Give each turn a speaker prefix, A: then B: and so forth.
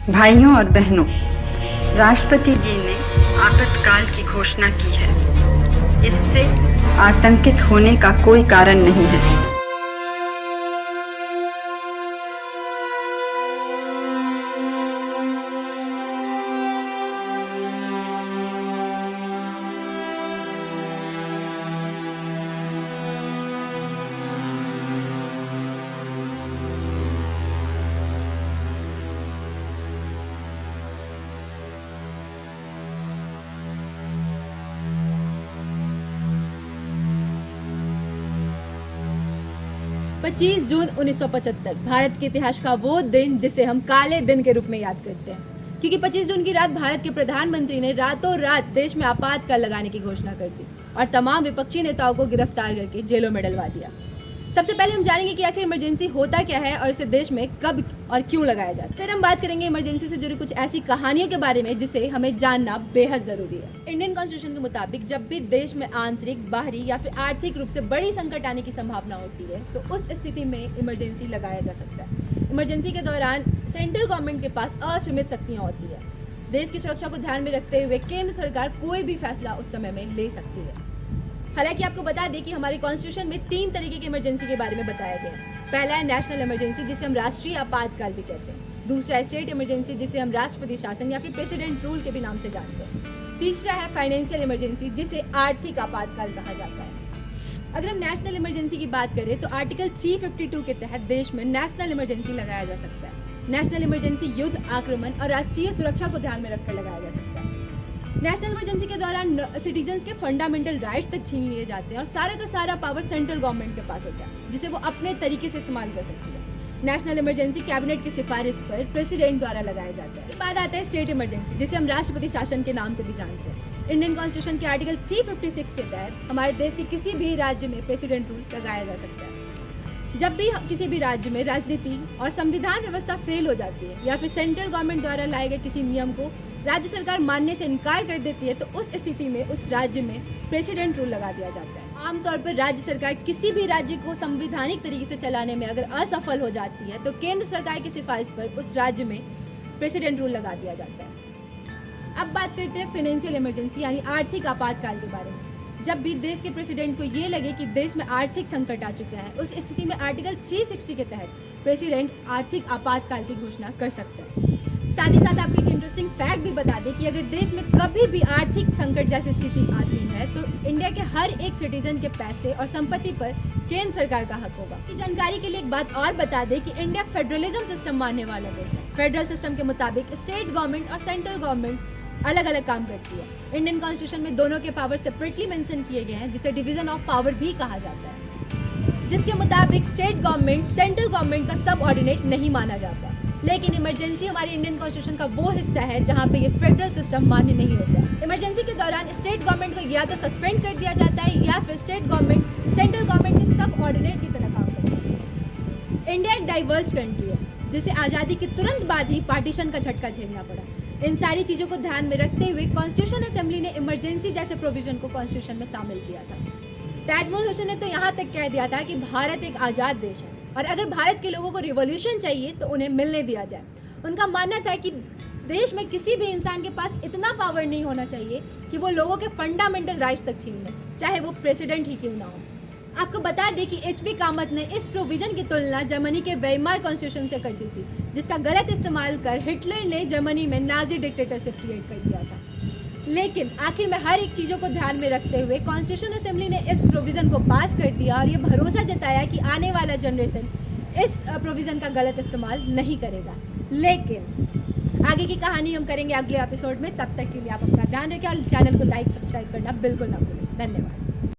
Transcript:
A: भाइयों और बहनों, राष्ट्रपति जी ने आपातकाल की घोषणा की है। इससे आतंकित होने का कोई कारण नहीं है।
B: पच्चीस जून 1975 भारत के इतिहास का वो दिन जिसे हम काले दिन के रूप में याद करते हैं, क्योंकि 25 जून की रात भारत के प्रधानमंत्री ने रातों रात देश में आपातकाल लगाने की घोषणा कर दी और तमाम विपक्षी नेताओं को गिरफ्तार करके जेलों में डलवा दिया। सबसे पहले हम जानेंगे कि आखिर इमरजेंसी होता क्या है और इसे देश में कब और क्यों लगाया जाता है। फिर हम बात करेंगे इमरजेंसी से जुड़ी कुछ ऐसी कहानियों के बारे में जिसे हमें जानना बेहद जरूरी है। इंडियन कॉन्स्टिट्यूशन के मुताबिक जब भी देश में आंतरिक, बाहरी या फिर आर्थिक रूप से बड़ी संकट आने की संभावना होती है तो उस स्थिति में इमरजेंसी लगाया जा सकता है। इमरजेंसी के दौरान सेंट्रल गवर्नमेंट के पास असीमित शक्तियाँ होती है। देश की सुरक्षा को ध्यान में रखते हुए केंद्र सरकार कोई भी फैसला उस समय में ले सकती है। हालांकि आपको बता दें कि हमारे कॉन्स्टिट्यूशन में 3 तरीके की इमरजेंसी के बारे में बताया गया है। पहला है नेशनल इमरजेंसी, जिसे हम राष्ट्रीय आपातकाल भी कहते हैं। दूसरा है स्टेट इमरजेंसी, जिसे हम राष्ट्रपति शासन या फिर प्रेसिडेंट रूल के भी नाम से जानते हैं। तीसरा है फाइनेंशियल इमरजेंसी, जिसे आर्थिक आपातकाल कहा जाता है। अगर हम नेशनल इमरजेंसी की बात करें तो आर्टिकल 352 के तहत देश में नेशनल इमरजेंसी लगाया जा सकता है। नेशनल इमरजेंसी युद्ध, आक्रमण और राष्ट्रीय सुरक्षा को ध्यान में रखकर लगाया जा सकता है। नेशनल इमरजेंसी के दौरान सिटीजन्स के फंडामेंटल राइट्स तक छीन लिए जाते हैं और सारा का सारा पावर सेंट्रल गवर्नमेंट के पास होता है, जिसे वो अपने तरीके से इस्तेमाल कर सकती है। नेशनल इमरजेंसी कैबिनेट की सिफारिश पर प्रेसिडेंट द्वारा लगाया जाता है। बाद आता है स्टेट इमरजेंसी, जिसे हम राष्ट्रपति शासन के नाम से भी जानते हैं। इंडियन कॉन्स्टिट्यूशन के आर्टिकल 356 के तहत हमारे देश के किसी भी राज्य में प्रेसिडेंट रूल लगाया जा सकता है। जब भी किसी भी राज्य में राजनीति और संविधान व्यवस्था फेल हो जाती है या फिर सेंट्रल गवर्नमेंट द्वारा लाए गए किसी नियम को राज्य सरकार मानने से इनकार कर देती है तो उस स्थिति में उस राज्य में प्रेसिडेंट रूल लगा दिया जाता है। आमतौर पर राज्य सरकार किसी भी राज्य को संवैधानिक तरीके से चलाने में अगर असफल हो जाती है तो केंद्र सरकार की सिफारिश पर उस राज्य में प्रेसिडेंट रूल लगा दिया जाता है। अब बात करते हैं फाइनेंशियल इमरजेंसी यानी आर्थिक आपातकाल के बारे में। जब भी देश के प्रेसिडेंट को ये लगे कि देश में आर्थिक संकट आ चुका है, उस स्थिति में आर्टिकल 360 के तहत प्रेसिडेंट आर्थिक आपातकाल की घोषणा कर सकता है। साथ ही साथ आपको एक इंटरेस्टिंग फैक्ट भी बता दें कि अगर देश में कभी भी आर्थिक संकट जैसी स्थिति आती है तो इंडिया के हर एक सिटीजन के पैसे और संपत्ति पर केंद्र सरकार का हक होगा। इस जानकारी के लिए एक बात और बता दें कि इंडिया फेडरलिज्म सिस्टम मानने वाला देश है। फेडरल सिस्टम के मुताबिक स्टेट गवर्नमेंट और सेंट्रल गवर्नमेंट अलग अलग काम करती है। इंडियन कॉन्स्टिट्यूशन में दोनों के पावर सेपरेटली मेंशन किए गए हैं, जिसे डिवीजन ऑफ पावर भी कहा जाता है, जिसके मुताबिक स्टेट गवर्नमेंट सेंट्रल गवर्नमेंट का सब ऑर्डिनेट नहीं माना जाता। लेकिन इमरजेंसी हमारे इंडियन कॉन्स्टिट्यूशन का वो हिस्सा है जहाँ पे ये फेडरल सिस्टम मान्य नहीं होता है। इमरजेंसी के दौरान स्टेट गवर्नमेंट को या तो सस्पेंड कर दिया जाता है या फिर स्टेट गवर्नमेंट सेंट्रल गवर्नमेंट के सब ऑर्डिनेट की तरह काम करती है। इंडिया एक डाइवर्स कंट्री है, जिसे आज़ादी के तुरंत बाद ही पार्टीशन का झटका झेलना पड़ा। इन सारी चीज़ों को ध्यान में रखते हुए कॉन्स्टिट्यूशन असेंबली ने इमरजेंसी जैसे प्रोविजन को कॉन्स्टिट्यूशन में शामिल किया था। ताजमहल हुसैन ने तो यहाँ तक कह दिया था कि भारत एक आज़ाद देश है और अगर भारत के लोगों को रिवॉल्यूशन चाहिए तो उन्हें मिलने दिया जाए। उनका मानना था कि देश में किसी भी इंसान के पास इतना पावर नहीं होना चाहिए कि वो लोगों के फंडामेंटल राइट्स तक छीन ले, चाहे वो प्रेसिडेंट ही क्यों ना हो। आपको बता दें कि एच.पी. कामत ने इस प्रोविजन की तुलना जर्मनी के वेइमार कॉन्स्टिट्यूशन से कर दी थी, जिसका गलत इस्तेमाल कर हिटलर ने जर्मनी में नाजी डिक्टेटरशिप क्रिएट कर दिया था। लेकिन आखिर में हर एक चीज़ों को ध्यान में रखते हुए कॉन्स्टिट्यूशन असेंबली ने इस प्रोविज़न को पास कर दिया और ये भरोसा जताया कि आने वाला जनरेशन इस प्रोविज़न का गलत इस्तेमाल नहीं करेगा। लेकिन आगे की कहानी हम करेंगे अगले एपिसोड में। तब तक के लिए आप अपना ध्यान रखें और चैनल को लाइक सब्सक्राइब करना बिल्कुल ना भूलें। धन्यवाद।